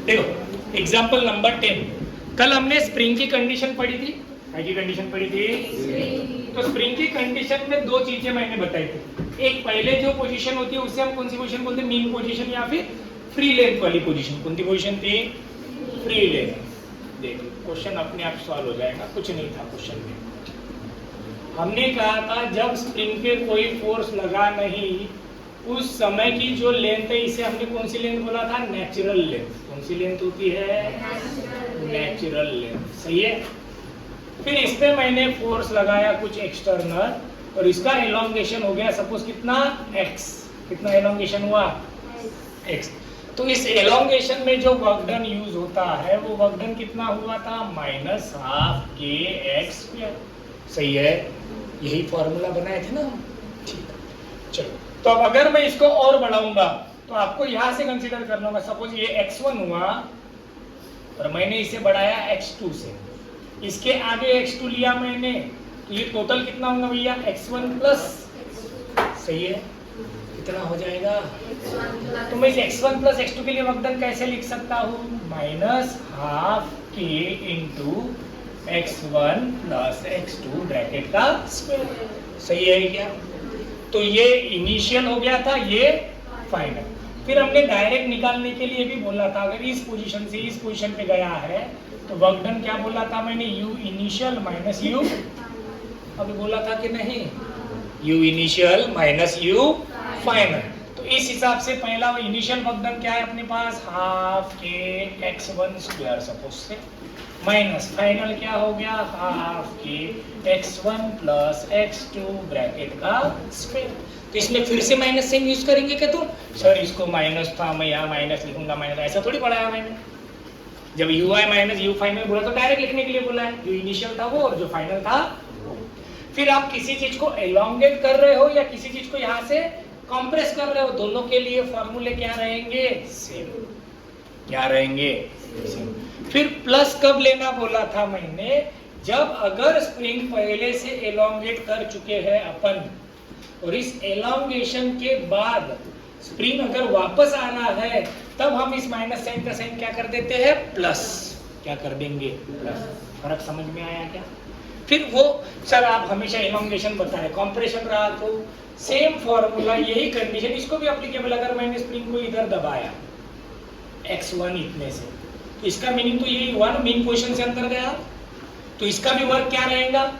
देखो example number 10, कल हमने स्प्रिंग की कंडीशन पढ़ी थी। क्या की कंडीशन पढ़ी थी? तो स्प्रिंग की कंडीशन में दो चीजें मैंने बताई थी। एक पहले जो पोजीशन होती है उससे हम कौन सी पोजीशन बोलते हैं? मीन पोजीशन या फिर फ्री लेंथ वाली पोजीशन। कौन सी पोजीशन थी? Free length. देखो क्वेश्चन अपने आप सॉल्व हो जाएगा, कुछ नहीं था क्वेश्चन में। हमने कहा था जब स्प्रिंग पे कोई फोर्स लगा नहीं, उस समय की जो लेंथ है इसे हमने कौन सी लेंथ बोला था? Natural length. कौन सी लेंथ होती है? Natural length. सही है। फिर इस पे मैंने फोर्स लगाया कुछ एक्सटर्नल और इसका एलोंगेशन हो गया सपोज कितना? x। कितना एलोंगेशन हुआ? x। तो इस एलोंगेशन में जो वर्क डन यूज होता है वो वर्क डन कितना हुआ था? -12 kx²। सही है। यही फॉर्मूला बनाए थे ना हम। ठीक है, चलो। तो अब अगर मैं इसको और बढ़ाऊंगा तो आपको यहां से कंसीडर करना होगा। सपोज ये x1 हुआ और मैंने इसे बढ़ाया x2 से, इसके आगे x2 लिया मैंने, तो ये टोटल कितना होगा भैया? x1 plus. सही है। कितना हो जाएगा? तो मैं इस x1 प्लस x2 के लिए वर्क डन कैसे लिख सकता हूँ? -12 k into x1 plus x2 bracket का स्क्वायर। सही है क्या? तो ये इनिशियल हो गया था, ये फाइनल। फिर हमने डायरेक्ट निकालने के लिए भी बोला था, अगर इस पोजीशन से इस पोजीशन पे गया है तो वर्क डन क्या बोला था मैंने? u initial minus u। अभी बोला था कि नहीं? u initial minus u final. तो इस हिसाब से पहला इनिशियल वर्क डन क्या है अपने पास? ½ k x1² सपोज से, माइनस फाइनल क्या हो गया? ½ k x1 plus x2 bracket का स्क्वायर। तो इसमें फिर से माइनस साइन यूज करेंगे क्या तुम? सर इसको माइनस था, मैं यहाँ माइनस लिखूंगा, माइनस। ऐसा थोड़ी पढ़ाया मैंने। जब u i minus u final बोला तो डायरेक्ट लिखने के लिए बोला है। जो इनिशियल था वो और जो फाइनल था वो। फिर आप किसी चीज को एलोंगेट कर रहे हो या किसी चीज को यहाँ से कंप्रेस कर रहे हो, दोनों के लिए फॉर्मूले क्या रहेंगे? सेम। क्या रहेंगे? सेम। फिर प्लस कब लेना बोला था मैंने? जब अगर स्प्रिंग पहले से एलोंगेट कर चुके हैं अपन और इस एलोंगेशन के बाद स्प्रिंग अगर वापस आना है तब हम इस माइनस साइन का साइन क्या कर देते हैं? प्लस। क्या कर देंगे? प्लस। फर्क समझ में आया क्या? फिर वो सर आप हमेशा एलोंगेशन बताए, कॉम्प्रेशन रहा तो सेम फॉर्मूला, यही कंडीशन इसको भी एप्लीकेबल। अगर मैंने स्प्रिंग को इधर दबाया x1 इतने से, तो इसका मीनिंग तो यही हुआ ना, मेन पोजीशन से अंदर गया, तो इसका भी वर्क क्या रहेगा?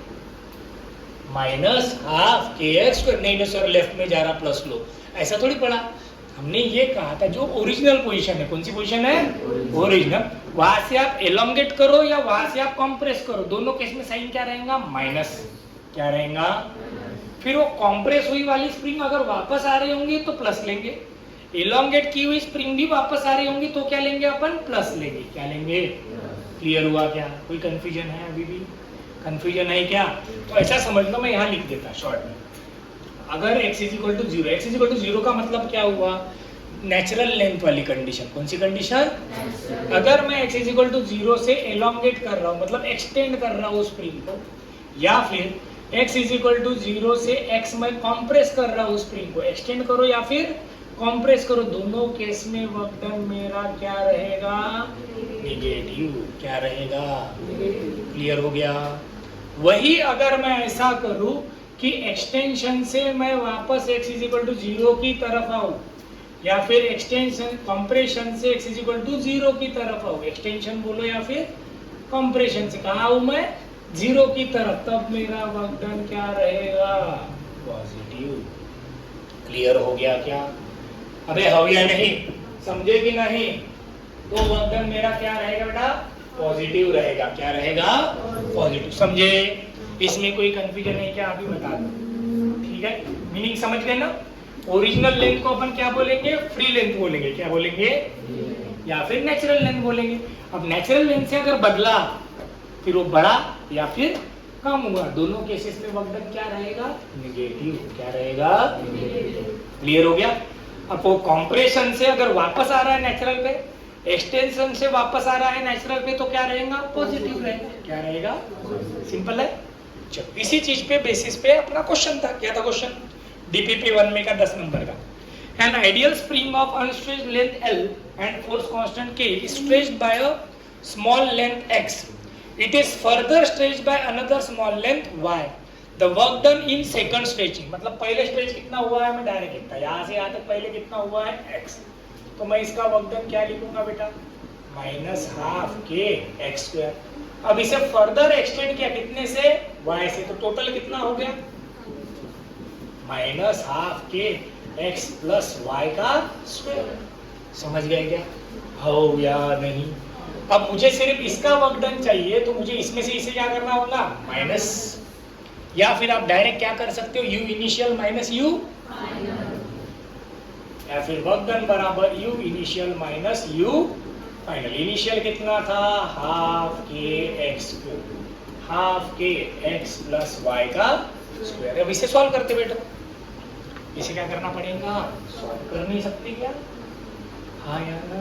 -½ kx²। नहीं सर लेफ्ट में जा रहा, प्लस लो, ऐसा थोड़ी पढ़ा हमने। ये कहा था जो ओरिजिनल पोजीशन है, कौन सी पोजीशन है? ओरिजिनल। वहां से आप एलोंगेट करो या वहां से आप कंप्रेस करो, दोनों केस में साइन क्या रहेगा? माइनस। क्या रहेगा? फिर वो कंप्रेस हुई वाली स्प्रिंग अगर वापस आ रही होंगी तो प्लस लेंगे, एलोंगेट की हुई स्प्रिंग भी वापस आ रही होंगी तो क्या लेंगे अपन? प्लस लेंगे। क्या लेंगे? क्लियर हुआ क्या? कोई कंफ्यूजन है? अभी भी कंफ्यूजन है क्या? तो ऐसा समझ लो, मैं यहाँ लिख देता शॉर्ट में। अगर x = 0, x = 0 का मतलब क्या हुआ? नेचुरल लेंथ वाली कंडीशन। कौन सी कंडीशन? अगर मैं x = 0 से एलोंगेट कर रहा हूँ, मतलब एक्सटेंड कर रहा हूँ स्प्रिंग को, या फिर x = 0 से x मैं कंप्रेस कर रहा हूँ स्प्रिंग को, एक्सटेंड करो या फिर कंप्रेस करो, दोनों केस में वर्क डन मेरा क्या रहेगा? नेगेटिव। क्या रहेगा? क्लियर हो गया? वही अगर मैं ऐसा करूं कि एक्सटेंशन से मैं वापस x = 0 की तरफ आऊं या फिर एक्सटेंशन कंप्रेशन से x = 0 की तरफ आऊं, एक्सटेंशन बोलो या फिर कंप्रेशन से कहा आऊं मैं? 0 की तरफ, तब मेरा वर्क डन क्या रहेगा? पॉजिटिव। क्लियर हो गया क्या? अबे हो या नहीं? समझे कि नहीं? तो वर्क डन मेरा क्या रहेगा बेटा? पॉजिटिव रहेगा। क्या रहेगा? पॉजिटिव। समझे? इसमें कोई कंफ्यूजन है क्या? अभी बता दो। ठीक है, मीनिंग समझ गए ना? ओरिजिनल लेंथ को अपन क्या बोलेंगे? फ्री लेंथ बोलेंगे। क्या बोलेंगे? या फिर नेचुरल लेंथ बोलेंगे। अब नेचुरल लेंथ से अगर बदला फिर वो बढ़ा या फिर कम हुआ, दोनों केसेस में वर्क डन क्या रहेगा? नेगेटिव। क्या रहेगा? क्लियर हो गया? अब वो कॉम्प्रेशन से अगर वापस आ रहा है नेचुरल पे, एक्सटेंशन से वापस आ रहा है नेचुरल पे, तो क्या रहेगा? पॉजिटिव रहेगा। क्या रहेगा? सिंपल है। चलो, इसी चीज पे बेसिस पे अपना क्वेश्चन था। क्या था क्वेश्चन? DPP 1 में का 10 नंबर का। An ideal spring of unstretched length L and force constant K is stretched by a small length x. It is further stretched by another small length y. The work done in second stretching, मतलब पहले stretch कितना हुआ है मैं direct लिखता, यहाँ से यहाँ तक पहले कितना हुआ है x, तो मैं इसका वर्क डन क्या लिखूंगा बेटा, माइनस हाफ के एक्स स्क्वायर. अब इसे फर्दर एक्सटेंड किया कितने से, y से, तो टोटल कितना हो गया, माइनस हाफ के x प्लस वाई का स्क्वायर. समझ गए क्या, हो या नहीं. अब मुझे सिर्फ इसका वर्क डन चाहिए, तो मुझे इसमें से इसे क्या करना होगा, माइनस, या फिर आप डायरेक्ट क्या कर सकते हो, u इनिशियल माइनस u, या फिर वर्क डन बराबर u initial minus u final. Initial कितना था, हाफ के एक्स क्यूब, हाफ के एक्स प्लस वाई का स्क्वायर. अब इसे सॉल्व करते बेटा, इसे क्या करना पड़ेगा, सॉल्व कर नहीं सकते क्या, हाँ या ना,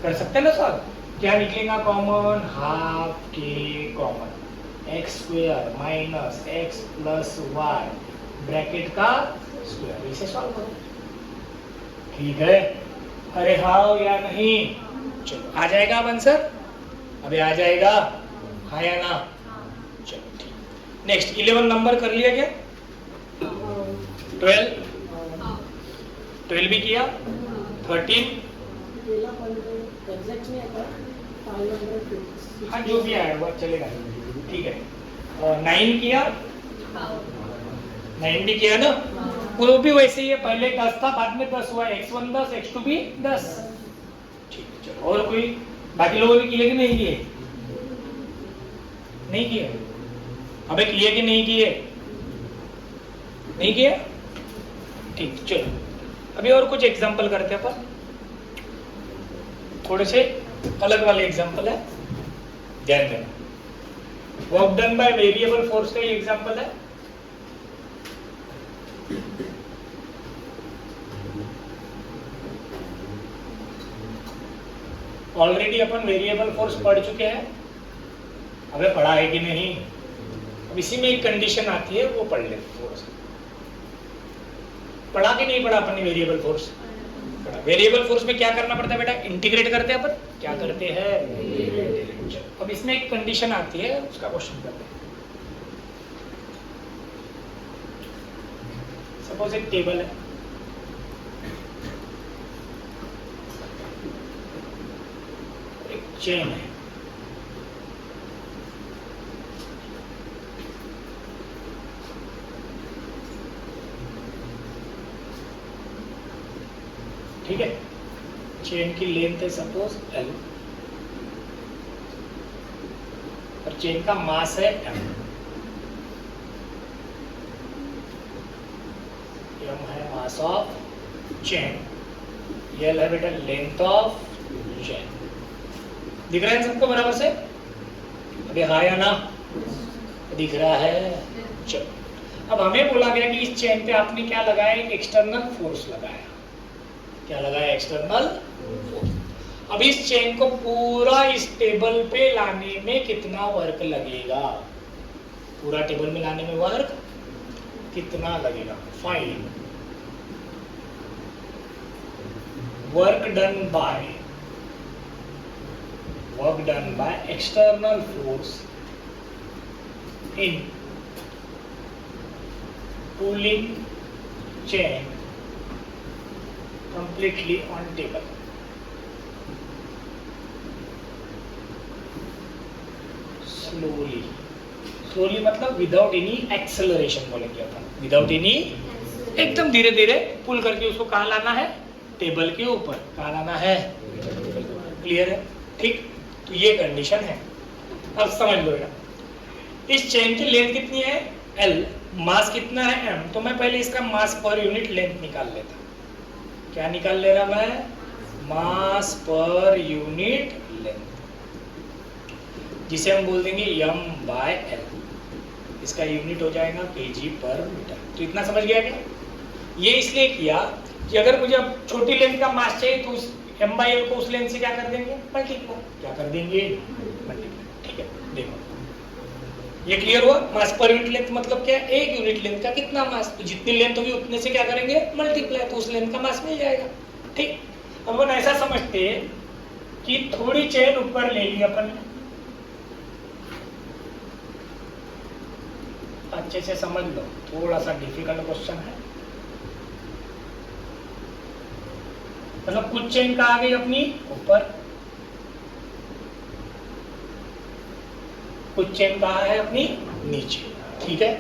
कर सकते ना सॉल्व. क्या निकलेगा कॉमन, हाफ के common x square minus x plus y bracket का स्क्वायर. इसे सॉल्व करो, ठीक है. अरे हाँ या नहीं, चलो आ जाएगा अब आंसर, अबे आ जाएगा, हाँ या ना. चलो ठीक. नेक्स्ट 11 नंबर कर लिया क्या, 12 भी किया, 13, हाँ जो भी आया वो चलेगा, ठीक है. 9 किया, 9 भी किया ना, वो भी वैसे ही है, पहले 10 था बाद में 10 हुआ, x1 10 x2 भी 10. ठीक है चलो. और कोई बाकी लोगों ने किए कि नहीं किए, नहीं किए, अबे किए कि नहीं किए, नहीं किए, ठीक. चलो अभी और कुछ एग्जांपल करते हैं अपन, थोड़े से अलग वाले एग्जांपल है, ध्यान देना. Work done by variable force का एग्जांपल है. ऑलरेडी अपन वेरिएबल फोर्स पढ़ चुके हैं, अबे पढ़ा है कि नहीं. अब इसी में एक कंडीशन आती है, वो पढ़ लेते थोड़ा सा. पढ़ा कि नहीं पढ़ा अपन ने वेरिएबल फोर्स, पढ़ा. वेरिएबल फोर्स में क्या करना पड़ता है बेटा, इंटीग्रेट करते हैं अपन, क्या करते हैं. अब इसमें एक कंडीशन आती है, उसका क्वेश्चन करते हैं. सपोज एक टेबल है, एक चेन है, ठीक है. चेन की लेंथ है सपोज L, और चेन का मास है M. M है मास ऑफ चेन, L है बेटा लेंथ ऑफ चेन. दिख रहा है सबको बराबर से, अभी हाँ या ना, दिख रहा है. चलो अब हमें बोला गया कि इस चेन पे आपने क्या लगाया, एक एक्सटर्नल फोर्स लगाया. क्या लगाया, एक्सटर्नल फोर्स. अब इस चेन को पूरा इस टेबल पे लाने में कितना वर्क लगेगा, पूरा टेबल में लाने में वर्क कितना लगेगा. Find work done by external force in pulling chain completely on table. slowly मतलब विदाउट एनी एक्सेलरेशन बोलेंगे अपन, विदाउट एनी, एकदम धीरे धीरे पुल करके उसको कहाँ लाना है, टेबल के ऊपर. कहाँ लाना है, क्लियर है, ठीक. तो ये कंडीशन है. अब समझ लो बेटा, इस चेन की लेंथ कितनी है L, मास कितना है M, तो मैं पहले इसका मास पर यूनिट लेंथ निकाल लेता. क्या निकाल ले रहा मैं, मास पर यूनिट लेंथ, जिसे हम बोल देंगे m/L. इसका यूनिट हो जाएगा kg पर मीटर. तो इतना समझ गया क्या. ये इसलिए किया कि अगर मुझे अब छोटी लेंथ का मास चाहिए तो उस m/L को उस लेंथ से क्या कर देंगे, मल्टीप्लाई. क्या कर देंगे, मल्टीप्लाई. ठीक है, देखो ये क्लियर हुआ. मास पर यूनिट लेंथ मतलब क्या, एक यूनिट लेंथ का कितना मास, तो जितनी लेंथ होगी उतने से क्या करेंगे, मल्टीप्लाई, तो उस लेंथ का मास मिल जाएगा. ठीक. अपन ऐसा समझते हैं कि थोड़ी चेन ऊपर ले ली अपन ने, अच्छे से समझ लो, थोड़ा सा डिफिकल्ट क्वेश्चन है। मतलब कुछ चेन कहाँ आ गई अपनी ऊपर, कुछ चेन कहाँ है अपनी नीचे, ठीक है।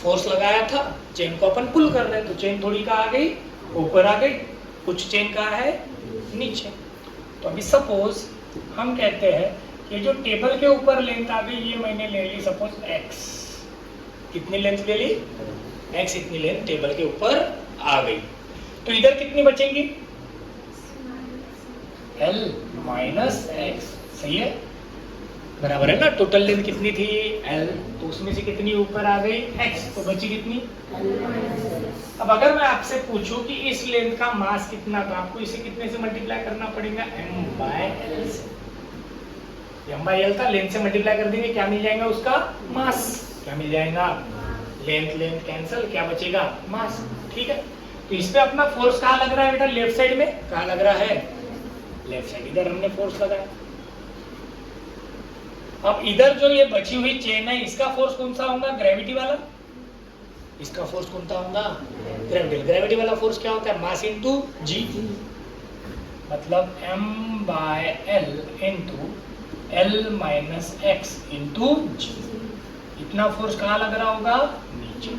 फोर्स लगाया था, चेन को अपन पुल कर रहे हैं, तो चेन थोड़ी कहाँ आ गई ऊपर आ गई, कुछ चेन कहाँ है नीचे। तो अभी सपोज हम कहते हैं कि जो टेबल के ऊपर लेंथ आ गई, ये मैंने ले ली सपोज x, कितनी लेंथ ले ली x, इतनी लेंथ टेबल के ऊपर आ गई। तो इधर कितनी बचेंगी L माइनस x, सही है, बराबर है ना। टोटल लेंथ कितनी थी L, तो उसमें से कितनी ऊपर आ गई x, तो बची कितनी। अब अगर मैं आपसे पूछूं कि इस लेंथ का मास कितना, तो आपको इसे कितने से मल्टीप्लाई करना पड़ेगा, m बाय l से। m बाय l था, लेंथ से मल्टीप्लाई कर देंगे, क्या मिल जाएगा उसका मास, क्या मिल जाएगा, लेंथ लेंथ कैंसल, क्या बचेगा मास, ठीक है। तो इस पे अपना फोर्स कहाँ लग रहा है बेटा, लेफ्ट साइड में, कहाँ लग रहा है लेफ्ट साइड, इधर हमने फोर्स लगाया। अब इधर जो ये बची हुई चेन है, इसका फोर्स कौन सा होगा, ग्रेविटी वाला, इसका फोर्स कौन सा होगा ग्रेविटी। ग्रेविटी वाला फोर्स क्या होता है, मास इनटू जी, मतलब m by l into l minus x into g. इतना फोर्स कहाँ लग रहा होगा नीचे।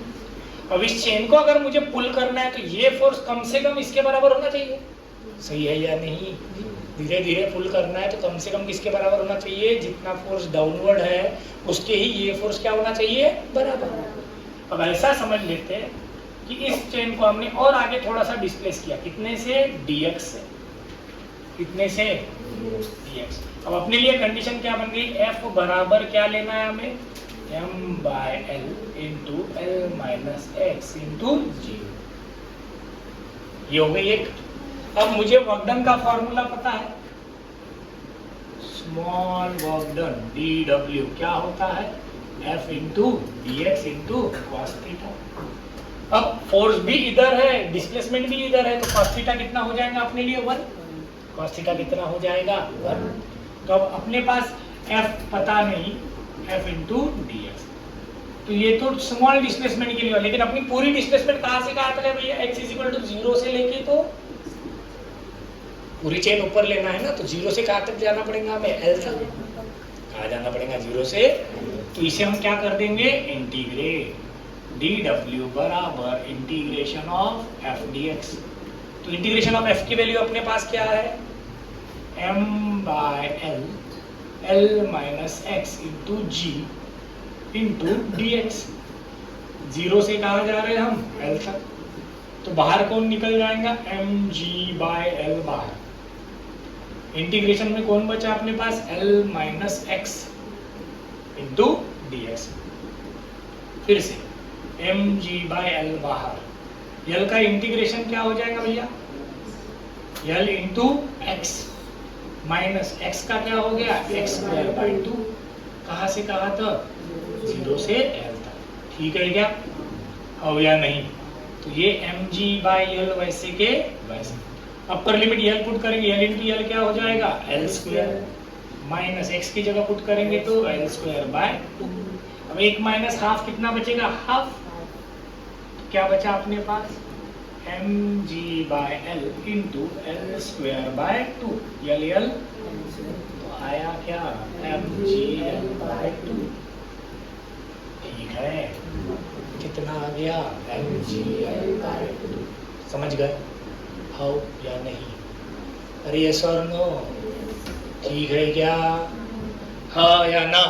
अब इस चेन को अगर मुझे पुल करना है, तो ये फोर्स कम से कम इसके बराबर होना चाहिए, सही है या नहीं। धीरे धीरे पुल करना है तो कम से कम किसके बराबर होना चाहिए, जितना फोर्स डाउनवर्ड है उसके ही ये फोर्स क्या होना चाहिए बराबर। अब ऐसा समझ लेते हैं कि इस चेन को हमने और आगे थोड़ा सा डिस्प्लेस किया, कितने से dx से, कितने से dx। अब अपने लिए कंडीशन क्या बन गई, f बराबर क्या लेना है हमें, m by l into l minus x into g, ये हो गई एक। अब मुझे वर्क डन का फॉर्मूला पता है, स्मॉल वर्क डन dw क्या होता है, f into dx into cos theta. अब फोर्स भी इधर है, डिस्प्लेसमेंट भी इधर है, तो cos थीटा कितना हो जाएगा अपने लिए 1, cos थीटा कितना हो जाएगा 1। तो अब अपने पास f पता नहीं, f इंटू dx, तो ये तो स्मॉल डिस्प्लेसमेंट के लिए, लेकिन अपनी पूरी डिस्प्लेसमेंट कहाँ से कहाँ तक है भैया, x इज इक्वल टू 0 से लेके, तो पूरी चेन ऊपर लेना है ना, तो 0 से कहाँ तक जाना पड़ेगा हमें, L तक, कहाँ जाना पड़ेगा 0 से। तो इसे हम क्या कर देंगे, इंटीग्रेट dw बराबर इंटीग्रेशन ऑफ f dx। तो इंटीग्रेशन ऑफ f की वैल्यू अपने पास क्या है, m by l minus x into g into dx। 0 से कहाँ जा रहे हैं हम, L तक, तो बाहर कौन निकल जाएगा, mg बाय l बाहर। इंटीग्रेशन में कौन बचा अपने पास, l minus x into dx। फिर से mg बाय l बाहर, l का इंटीग्रेशन क्या हो जाएगा भैया, l into x minus x का क्या हो गया, एक्स स्क्वायर बाय 2, कहाँ से कहाँ तक, 0 से l तक, ठीक है क्या, हो या नहीं। तो ये mg बाय l वैसे के वैसे। अपर लिमिट l पुट करेंगे, l इंटू l क्या हो जाएगा, l स्क्वायर, माइनस x की जगह पुट करेंगे तो l स्क्वायर बाय 2। अब एक माइनस हाफ कितना बचेगा, हाफ, तो क्या बचा अपने पास, mg by l into l square by 2, l तो आया क्या, mg l बाय 2, ठीक है, कितना आ गया, mg l बाय 2। समझ गए हाउ या नहीं, अरे यस और नो, ठीक है क्या, हाँ या ना।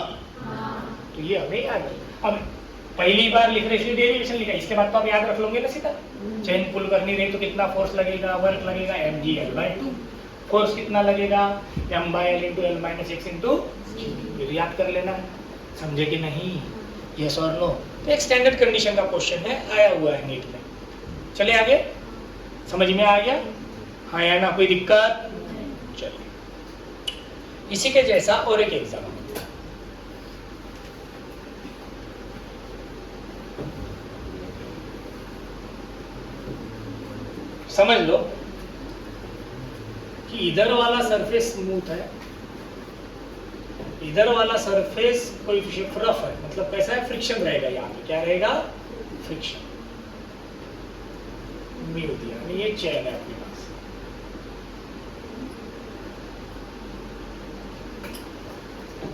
तो ये हमें याद है। अब पहली बार लिख रहे इसलिए डेरिवेशन लिखा, इसके बाद तो आप याद रख लोगे ना सीधा, चेन पुल करनी रही तो कितना फोर्स लगेगा, वर्क लगेगा mg l बाय 2, फोर्स कितना लगेगा, m by l into l minus x into g, याद कर लेना, समझे कि नहीं, यस और नो। तो एक स्टैंडर्ड कंडीशन का क्वेश्चन है, आया हुआ है नीट में। चले आगे, समझ में आ गया, हाँ या ना, कोई दिक्कत। चलिए इसी के जैसा और एक एग्जाम समझ लो। कि इधर वाला सरफेस स्मूथ है, इधर वाला सरफेस कोएफिशिएंट रफ है, मतलब कैसा है, फ्रिक्शन रहेगा यहाँ पे, क्या रहेगा, फ्रिक्शन म्यू दिया, यानी ये चेन है अपने पास।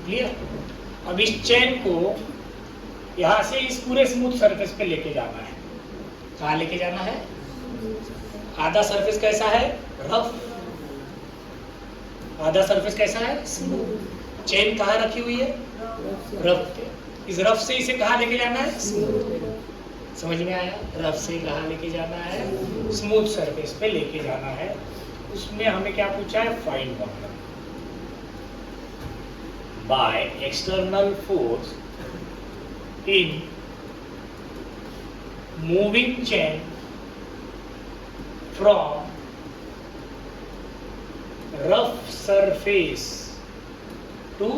क्लियर? अब इस चेन को यहां से इस पूरे स्मूथ सरफेस पे लेके जाना है। कहाँ लेके जाना है? आधा सरफेस कैसा है, रफ, आधा सरफेस कैसा है, स्मूथ। चेन कहाँ रखी हुई है, रफ पे। इस रफ से इसे कहाँ लेके जाना है, स्मूथ। समझ में आया? रफ से कहाँ लेके जाना है, स्मूथ सरफेस पे लेके जाना है। उसमें हमें क्या पूछा है, find momentum by external force in moving chain from rough surface to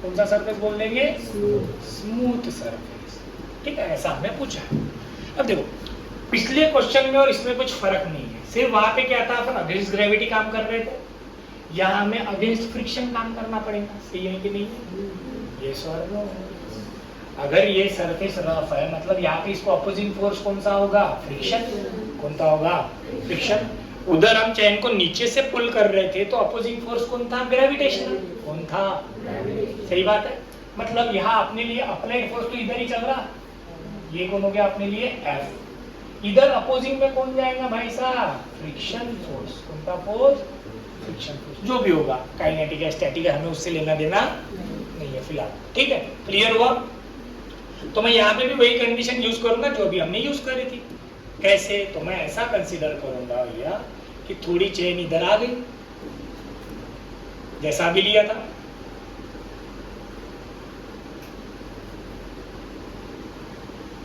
कौन सा सरफेस बोल देंगे, स्मूथ सरफेस। ठीक है, ऐसा हमने पूछा है। अब देखो पिछले क्वेश्चन में और इसमें कुछ फर्क नहीं है, सिर्फ वहां पे क्या था, अपन अगेंस्ट ग्रेविटी काम कर रहे थे, यहाँ हमें अगेंस्ट फ्रिक्शन काम करना पड़ेगा। सही है कि नहीं? ये सवाल, अगर ये सरफेस रफ है मतलब यहाँ पे इसको अपोजिंग फोर्स कौन सा होगा, फ्रिक्शन। कौन सा होगा, फ्रिक्शन। उधर हम चैन को नीचे से पुल कर रहे थे तो अपोजिंग फोर्स कौन था, ग्रेविटेशनल। कौन था, सही बात है। मतलब यहाँ अपने लिए अप्लाइड फोर्स तो इधर ही चल रहा, ये कौन हो गया अपने लिए, एफ। इधर अपोजिंग में कौन जाएगा भाई साहब, फ्रिक्शन फोर्स। कौन सा फोर्स, फ्रिक्शन फोर्स। जो भी होगा, काइनेटिक है, स्टैटिक है, हमें उससे लेना देना नहीं है फिलहाल। ठीक है, क्लियर हुआ? तो मैं यहाँ पे भी वही कंडीशन यूज करूंगा जो भी हमने यूज करी थी। कैसे? तो मैं ऐसा कंसीडर करूंगा भैया कि थोड़ी चेन इधर आ गई, जैसा भी लिया था,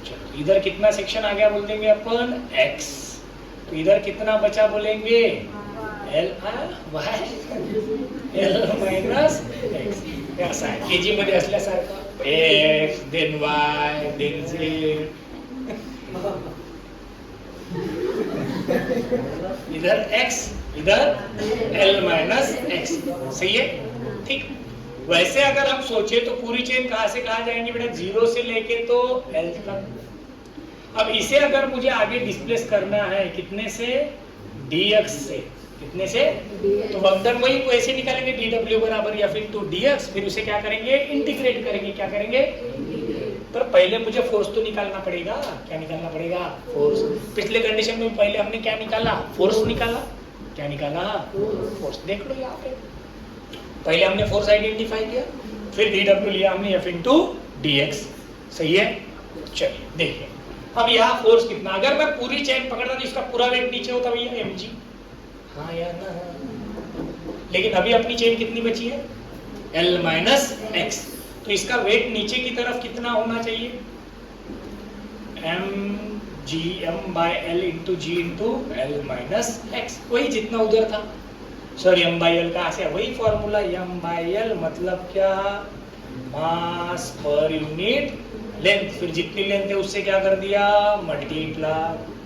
चलो इधर कितना सेक्शन आ गया बोल देंगे अपन, x। तो इधर कितना बचा बोलेंगे, l y l minus x। ऐसा है केजी मध्ये असल्यासारखं, x then y then z। इधर x इधर l माइनस x। सही है, ठीक। वैसे अगर हम सोचे तो पूरी चेन कहां से कहां जाएंगी बेटा, 0 से लेके तो l तक। अब इसे अगर मुझे आगे डिस्प्लेस करना है कितने से, dx से। कितने से, तो वर्कडन वही वैसे निकालेंगे, dw बराबर या फिर 2dx, फिर उसे क्या करेंगे, इंटीग्रेट करेंगे। क्या करेंगे, पर पहले मुझे फोर्स तो निकालना पड़ेगा। क्या निकालना पड़ेगा, फोर्स। पिछले कंडीशन में पहले हमने क्या निकाला, फोर्स निकाला। क्या निकाला, फोर्स। देख लो यहाँ पे पहले हमने फोर्स आइडेंटिफाई किया, फिर dw लिया हमने f इंटू dx। सही है, चलिए देखिए अब यहाँ फोर्स कितना, अगर मैं पूरी चेन पकड़ता तो इसका पूरा वेट नीचे होता भैया, mg। हाँ या ना, लेकिन अभी अपनी चेन कितनी बची है, l माइनस एक्स। तो इसका वेट नीचे की तरफ कितना होना चाहिए, m by L into g into L minus x. वही जितना उधर था, सॉरी m बाय एल कहाँ से, वही फॉर्मूला m बाय एल मतलब क्या, मास पर यूनिट लेंथ। फिर जितनी लेंथ है उससे क्या कर दिया, मल्टीप्लाई।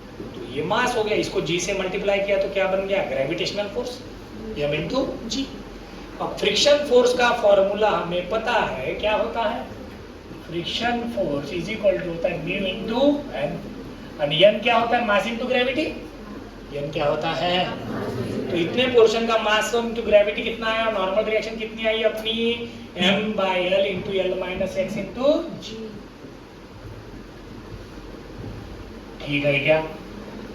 ये मास हो गया, इसको g से मल्टीप्लाई किया तो क्या बन गया, ग्रेविटेशनल फोर्स m इंटू जी। अब फ्रिक्शन फोर्स का फॉर्मूला हमें पता है, क्या होता है, friction force is equal to होता है म्यू इंटू एन। और n क्या होता है, मास इंटू ग्रेविटी। n क्या होता है, तो इतने पोर्शन का मास इंटू ग्रेविटी कितना आया, नॉर्मल रिएक्शन कितनी आई अपनी, m by L into L minus x into g. ठीक है क्या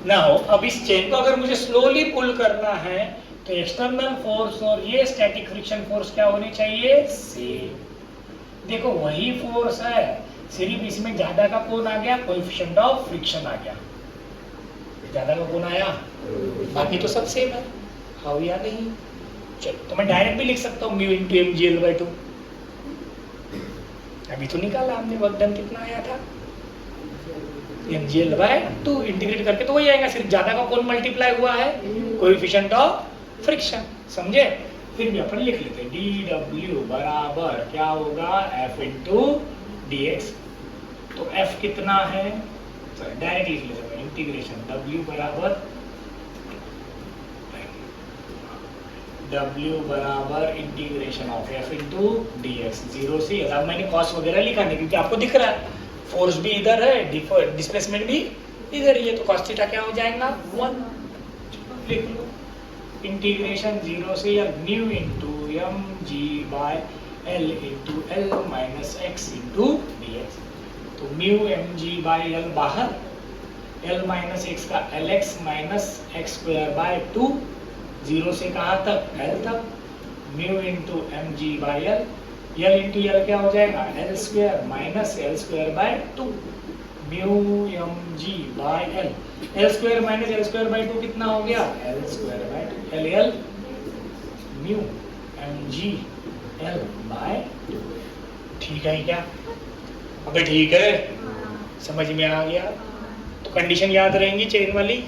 ना हो। अब इस चेन को अगर मुझे स्लोली पुल करना है तो एक्सटर्नल फोर्स और ये स्टैटिक फ्रिक्शन फोर्स क्या होनी चाहिए, सेम। देखो वही फोर्स है, सिर्फ इसमें ज्यादा का कौन आ गया, कोएफिशिएंट ऑफ फ्रिक्शन आ गया। ज्यादा का कौन आया, बाकी तो सब सेम है। हाँ या नहीं, चलो तो मैं डायरेक्ट भी लिख सकता हूँ mu into m g L by 2। अभी तो निकाला हमने, वर्क डन कितना आया था, mgl बाय 2। इंटीग्रेट करके तो वही आएगा, सिर्फ ज्यादा का कौन मल्टीप्लाई हुआ है, कोएफिशिएंट ऑफ फ्रिक्शन। समझे? फिर भी अपन लिख लेते हैं dw बराबर क्या होगा, f इंटू dx। तो f कितना है, डायरेक्ट लिख लेते हैं, इंटीग्रेशन w बराबर W बराबर integration of F into d x, 0 से, अब मैंने कॉस वगैरह लिखा नहीं क्योंकि आपको दिख रहा है फोर्स भी इधर है, डिस्प्लेसमेंट भी इधर ही है, तो कॉस थीटा क्या हो जाएगा 1, लिख लो इंटीग्रेशन 0 से या mu into m g by L into L minus x into d x, तो mu m g by l बाहर, एल माइनस एक्स का l x minus x square by 2, 0 से कहाँ तक एल तक, mu into m g by l into l क्या हो जाएगा l square minus l square by 2, mu m g by l square minus l square by 2 कितना हो गया L square by 2, L L mu m g L by 2, ठीक है क्या? अबे ठीक है, समझ में आ गया? तो कंडीशन याद रहेंगी चेन वाली।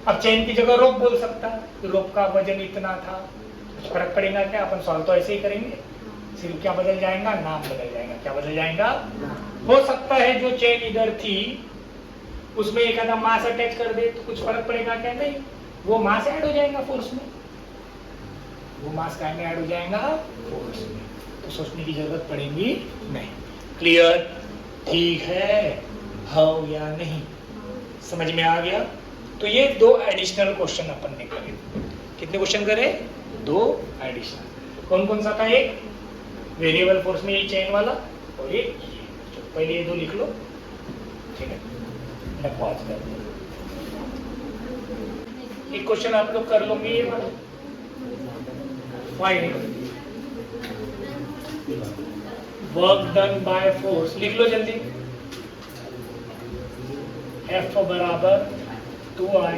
अब चेन की जगह रोप बोल सकता है, तो रोप का वजन इतना था, फर्क पड़ेगा क्या? अपन सॉल्व तो ऐसे ही करेंगे, सिर्फ क्या बदल जाएगा, नाम बदल जाएगा। क्या बदल जाएगा? हो सकता है जो चेन इधर थी उसमें एक आधा मास अटैच कर दे तो कुछ फर्क पड़ेगा क्या? नहीं, वो मास ऐड हो जाएगा फोर्स में, वो मास का में ऐड हो जाएगा फोर्स में, तो सोचने की जरूरत पड़ेगी नहीं। क्लियर? ठीक है, हाँ या नहीं? समझ में आ गया? तो ये 2 एडिशनल क्वेश्चन अपन ने करे। कितने क्वेश्चन करे? 2 एडिशनल। कौन कौन सा था? एक वेरिएबल फोर्स में ये चेन वाला, और एक पहले ये 2 लिख लो, ठीक है? मैं पॉज कर दूं। एक क्वेश्चन आप लोग कर लोगे ये वाला, find work done by force, लिख लो जल्दी। F बराबर 2i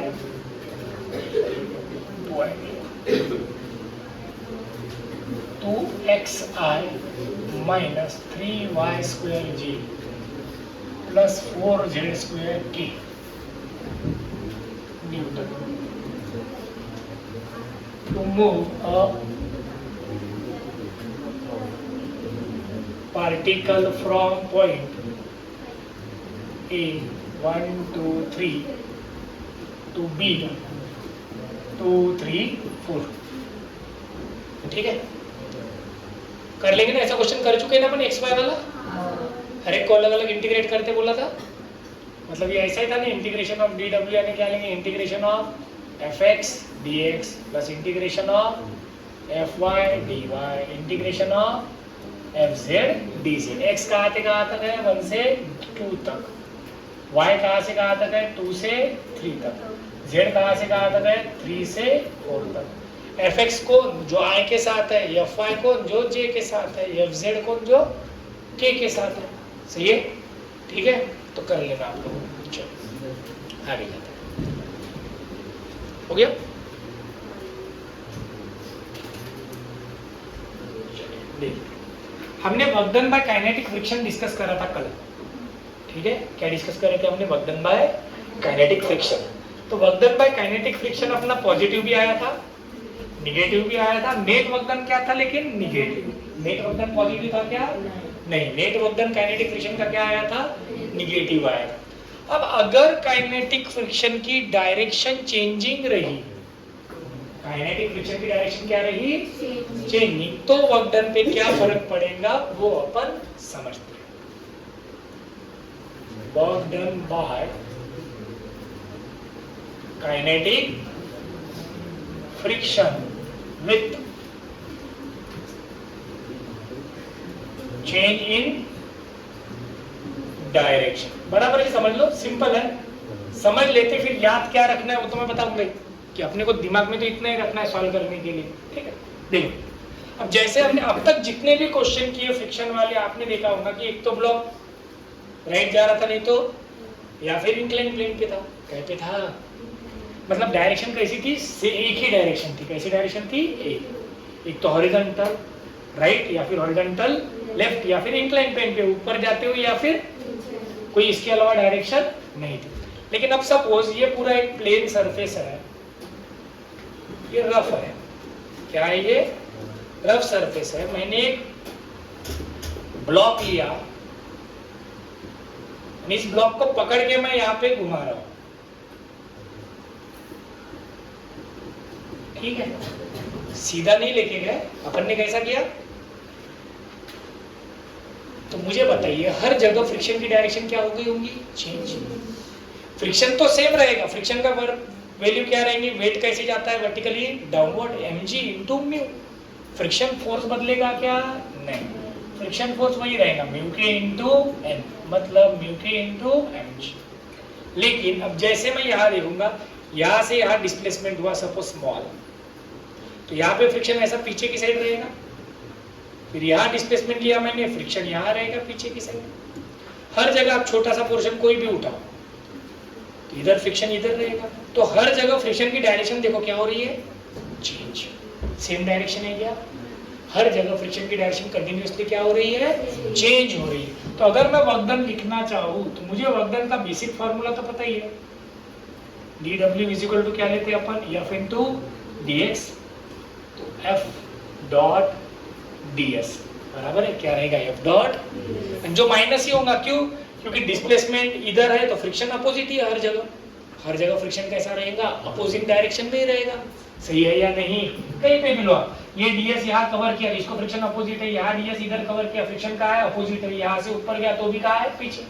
2xi minus 3y square j plus 4z square k newton to move a particle from point A 1 2 3 to B 2 3 4, ठीक है? कर लेंगे ना? ऐसा क्वेश्चन कर चुके हैं ना अपन एक्स वाई वाला, हर एक को अलग अलग इंटीग्रेट करते बोला था, मतलब ये ऐसा ही था ना, इंटीग्रेशन ऑफ डी डब्ल्यू यानी क्या लेंगे, integration of f x d x plus integration of f y d y integration of f z d z. X कहाँ तक है? 1 से 2 तक, y कहाँ से कहाँ तक है? 2 से 3 तक, z कहाँ से कहाँ तक है? 3 से 4 तक। fx को जो i के साथ है, fy को जो j के साथ है, fz को जो k के साथ है, सही है? ठीक है, तो कर लेना आप लोग। चलो आगे जाते हैं, हो गया? देखिए, हमने work done by kinetic friction discuss करा था कल, ठीक है? क्या डिस्कस कर रहे थे हमने? Work done by kinetic friction. तो work done by kinetic friction अपना पॉजिटिव भी आया था, निगेटिव भी आया था। नेट वर्क डन क्या था? लेकिन negative. Net work done positive था क्या? नहीं, net work done kinetic friction का क्या आया था? निगेटिव आया था। अब अगर काइनेटिक फ्रिक्शन की डायरेक्शन चेंजिंग रही, काइनेटिक फ्रिक्शन की डायरेक्शन क्या रही? चेंजिंग, तो वर्क डन पे क्या फर्क पड़ेगा वो अपन समझते हैं। Work done by kinetic friction with change in direction, बराबर है? समझ लो, सिंपल है, समझ लेते, फिर याद क्या रखना है वो तो मैं बताऊंगा कि अपने को दिमाग में तो इतना ही रखना है सॉल्व करने के लिए, ठीक है? देखो, अब जैसे हमने अब तक जितने भी क्वेश्चन किए फ्रिक्शन वाले, आपने देखा होगा कि एक तो ब्लॉक राइट जा रहा था, नहीं तो या फिर इंक्लाइन प्लेन पे था। कहीं पे था? मतलब डायरेक्शन कैसी थी? से एक ही डायरेक्शन थी। कैसी डायरेक्शन थी? एक तो हॉरिजॉन्टल राइट, या फिर हॉरिजॉन्टल लेफ्ट, या फिर इंक्लाइन प्लेन पे ऊपर जाते हुए, या फिर कोई इसके अलावा डायरेक्शन नहीं थी। लेकिन अब सपोज ये पूरा एक प्लेन सरफेस है, ये रफ है, क्या है ये? रफ सरफेस है। मैंने एक ब्लॉक लिया, इस ब्लॉक को पकड़ के मैं यहाँ पे घुमा रहा हूं, ठीक है? सीधा नहीं लेके गए, अपन ने कैसा किया? तो मुझे बताइए हर जगह फ्रिक्शन की डायरेक्शन क्या हो गई होंगी? चेंज। फ्रिक्शन तो सेम रहेगा, फ्रिक्शन का वैल्यू क्या रहेंगी? वेट कैसे जाता है vertically? Downward, mg into mu. Friction force बदलेगा क्या? नहीं, फ्रिक्शन फोर्स वही रहेगा, म्यू के इंटू एन, मतलब म्यू के इंटू mg। लेकिन अब जैसे मैं यहाँ देखूंगा, यहाँ से यहाँ डिस्प्लेसमेंट हुआ सपोज स्मॉल, तो यहाँ पे फ्रिक्शन ऐसा पीछे की साइड रहेगा। फिर यहाँ डिस्प्लेसमेंट लिया मैंने, फ्रिक्शन यहाँ रहेगा पीछे की साइड। हर जगह आप छोटा सा पोर्शन कोई भी उठाओ तो इधर फ्रिक्शन इधर रहेगा, तो हर जगह फ्रिक्शन की डायरेक्शन देखो क्या हो रही है? चेंज। सेम डायरेक्शन है क्या? हर जगह फ्रिक्शन की डायरेक्शन कंटिन्यूअसली क्या हो रही है? चेंज हो रही है। तो अगर मैं वर्क डन लिखना चाहूँ तो मुझे वर्क डन का बेसिक फार्मूला तो पता ही है, dw इज इक्वल टू क्या लेते हैं अपन? f इंटू dx, तो f डॉट ds बराबर है क्या रहेगा? f डॉट, जो माइनस ही होगा, क्यों? क्योंकि डिस्प्लेसमेंट इधर है तो फ्रिक्शन अपोजिट ही है हर जगह। हर जगह फ्रिक्शन कैसा रहेगा? अपोजिट डायरेक्शन में ही रहेगा। सही है या नहीं? कहीं पे भी लो, ये ds यहाँ कवर किया, इसको फ्रिक्शन अपोजिट है, यहाँ ds इधर कवर किया, फ्रिक्शन कहाँ है? अपोजिट है। यहाँ से ऊपर गया तो भी कहाँ है? पीछे।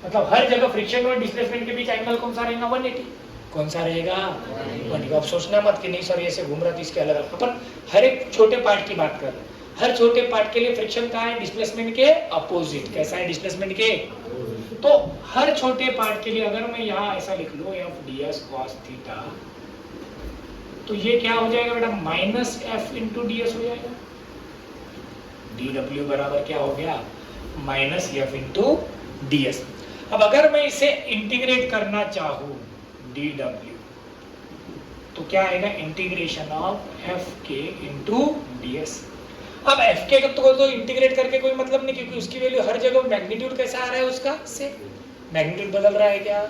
मतलब हर जगह फ्रिक्शन और डिस्प्लेसमेंट के बीच एंगल कौन सा रहेगा? 180। कौन सा रहेगा? 180। अब सोचना मत कि नहीं सर ऐसे घूम रहा था इसके अलग, अपन हर एक छोटे पार्ट की बात कर रहे हैं। हर छोटे पार्ट के लिए फ्रिक्शन कहाँ है? डिस्प्लेसमेंट के अपोजिट। कैसा है? डिस्प्लेसमेंट के। तो हर छोटे पार्ट के लिए अगर मैं यहाँ ऐसा लिख लूं f ds cos थीटा, तो ये क्या हो जाएगा बेटा? माइनस f इंटू ds हो जाएगा। dw बराबर क्या हो गया? Minus f into ds। अब अगर मैं इसे इंटीग्रेट करना चाहूँ dw, तो क्या आएगा? इंटीग्रेशन ऑफ f के इंटू ds। अब f के तो इंटीग्रेट करके कोई मतलब नहीं, क्योंकि उसकी वैल्यू हर जगह मैग्नीट्यूड कैसा आ रहा है उसका? से मैग्नीट्यूड बदल रहा है क्या?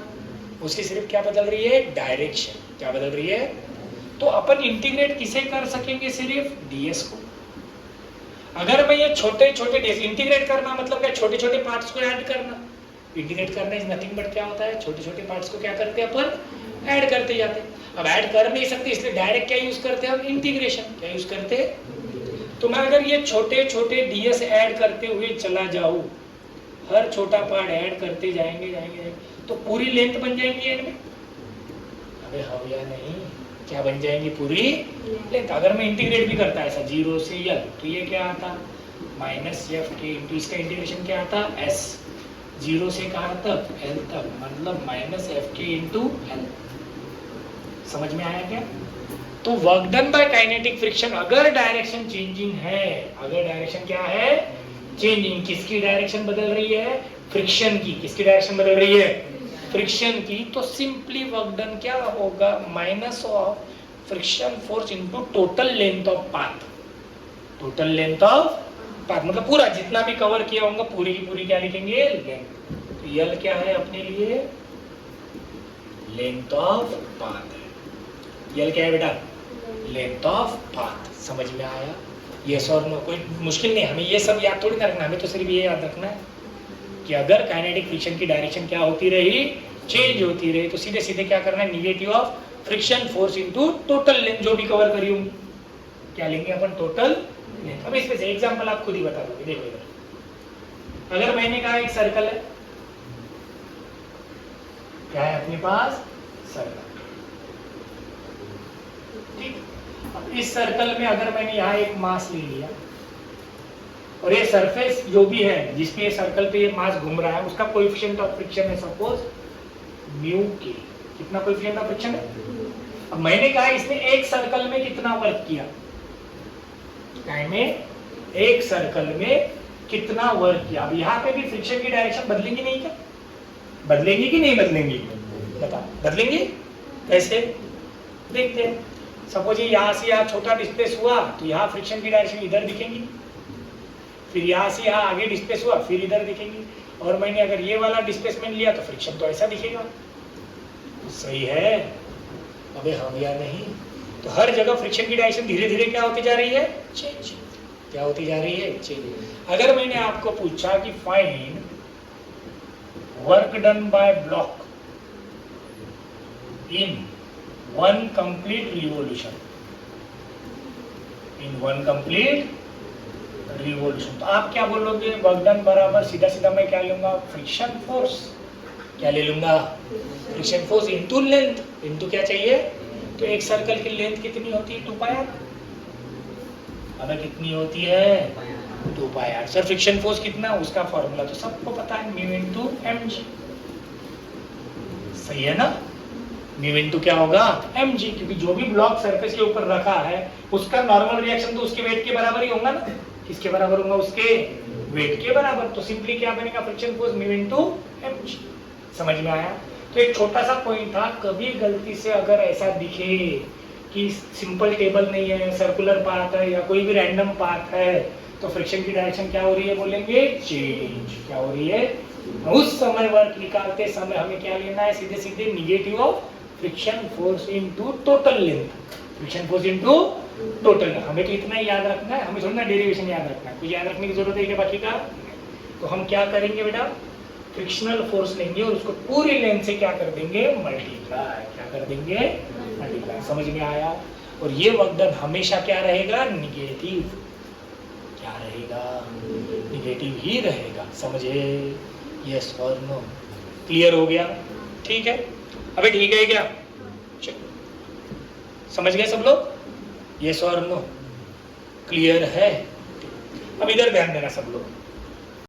उसकी सिर्फ क्या बदल रही है? डायरेक्शन। क्या बदल रही है? तो अपन इंटीग्रेट किसे कर सकेंगे? सिर्फ ds को। अगर मैं ये छोटे छोटे ds इंटीग्रेट करना मतलब क्या? छोटे छोटे पार्ट्स को ऐड करना। इंटीग्रेट करना इज नथिंग बट क्या होता है? छोटे छोटे पार्ट्स को क्या करते हैं अपन? ऐड करते जाते हैं। अब ऐड कर नहीं सकते इसलिए डायरेक्ट क्या यूज करते हैं हम? इंटीग्रेशन। क्या यूज करते हैं? तो मैं अगर ये छोटे छोटे ds ऐड करते हुए चला जाऊं, हर छोटा पार्ट ऐड करते जाएंगे, तो पूरी लेंथ बन जाएंगी एंड में? अबे हाँ या नहीं? क्या बन जाएंगी? पूरी लेंथ। अगर मैं इंटीग्रेट भी करता ऐसा 0 से l, तो ये क्या आता? माइनस f के इंटू इसका इंटीग्रेशन क्या आता? s। 0 से कहाँ तक? l तक, मतलब माइनस f के इंटू l। समझ में आया क्या? तो work done by kinetic friction अगर डायरेक्शन चेंजिंग है, अगर डायरेक्शन क्या है? चेंजिंग। किसकी डायरेक्शन बदल रही है? फ्रिक्शन की। किसकी डायरेक्शन बदल रही है? फ्रिक्शन की। तो सिंपली वर्क डन क्या होगा? Minus of friction force into total length of path. Total length of path मतलब पूरा जितना भी कवर किया होगा पूरी की पूरी क्या लिखेंगे? लेंथ। तो यल क्या है अपने लिए? लेंथ ऑफ पाथ है। यल क्या है बेटा? Length of path. समझ में आया? यस और नो? कोई मुश्किल नहीं, हमें ये सब याद थोड़ी ना रखना, हमें तो सिर्फ ये याद रखना है कि अगर काइनेटिक फ्रिक्शन की डायरेक्शन क्या होती रही? चेंज होती रही, तो सीधे सीधे क्या करना है? Negative of friction force into total length जो भी कवर करी होंगी क्या लेंगे अपन? Total length. अब इसमें से एग्जांपल आप खुद ही बता दोगे। देखो इधर, अगर मैंने कहा एक सर्कल है, क्या है अपने पास? सर्कल। ठीक। अब इस सर्कल में अगर मैंने यहाँ एक मास ले लिया और ये सरफेस जो भी है जिसपे ये सर्कल पे ये मास घूम रहा है उसका कोएफिशिएंट ऑफ फ्रिक्शन है सपोज म्यू के। कितना कोएफिशिएंट ऑफ फ्रिक्शन है? अब मैंने कहा इसने एक सर्कल में कितना वर्क किया, में एक सर्कल में कितना वर्क किया। अब यहाँ पे भी फ्रिक्शन की डायरेक्शन बदलेंगी नहीं क्या? बदलेंगी कि नहीं बदलेंगी? बता, बदलेंगी कैसे? देखते हैं। सपोज ये यहाँ से यहाँ छोटा डिस्प्लेस हुआ तो यहाँ फ्रिक्शन की डायरेक्शन इधर दिखेंगी, फिर यहाँ से यहाँ आगे डिस्प्लेस हुआ फिर इधर दिखेंगी, और मैंने अगर ये वाला डिस्प्लेसमेंट लिया तो फ्रिक्शन तो ऐसा दिखेगा। सही है? अबे हाँ या नहीं? तो हर जगह फ्रिक्शन की डायरेक्शन धीरे धीरे क्या होती जा रही है? चेंज। क्या होती जा रही है? चेंज। अगर मैंने आपको पूछा कि find work done bye block in one complete revolution, in one complete revolution. तो आप क्या बोलोगे, वर्क डन बराबर सीधा सीधा मैं क्या लूंगा, फ्रिक्शन फोर्स। क्या ले लूंगा, friction force into length, into क्या चाहिए, तो एक सर्कल की लेंथ कितनी होती है, 2 पाई आर। अब कितनी होती है, 2 पाई आर। सर फ्रिक्शन फोर्स कितना, उसका फॉर्मूला तो सबको पता है, म्यू इनटू mg। सही है ना, म्यू इनटू क्या होगा, mg, क्योंकि जो भी ब्लॉक सरफेस के ऊपर रखा है उसका नॉर्मल रिएक्शन तो उसके वेट के बराबर ही होगा ना। किसके बराबर होगा, उसके वेट के बराबर। तो सिंपली क्या बनेगा, friction force mu into mg। समझ में आया। तो एक छोटा सा पॉइंट था, कभी गलती से अगर ऐसा दिखे कि सिंपल टेबल नहीं है, सर्कुलर पाथ है या कोई भी रैंडम पाथ है, तो फ्रिक्शन की डायरेक्शन क्या हो रही है, बोलेंगे चेंज। क्या हो रही है, उस समय वर्क निकालते समय हमें क्या लेना है, सीधे सीधे negative of friction force into total length. Friction force into total, हमें तो इतना ही याद रखना है, हमें थोड़ा ना डेरिवेशन याद रखना है, कुछ याद रखने की जरूरत है क्या बाकी का। तो हम क्या करेंगे बेटा, फ्रिक्शनल फोर्स लेंगे और उसको पूरी लेंथ से क्या कर देंगे, मल्टीप्लाई। क्या कर देंगे, मल्टीप्लाई। समझ में आया। और ये वर्क डन हमेशा क्या रहेगा, निगेटिव। क्या रहेगा, निगेटिव ही रहेगा। समझे, यस और नो, क्लियर हो गया, ठीक है। अबे ठीक है क्या, चलो समझ गए सब लोग, यस और नो, क्लियर है। अब इधर ध्यान देना सब लोग।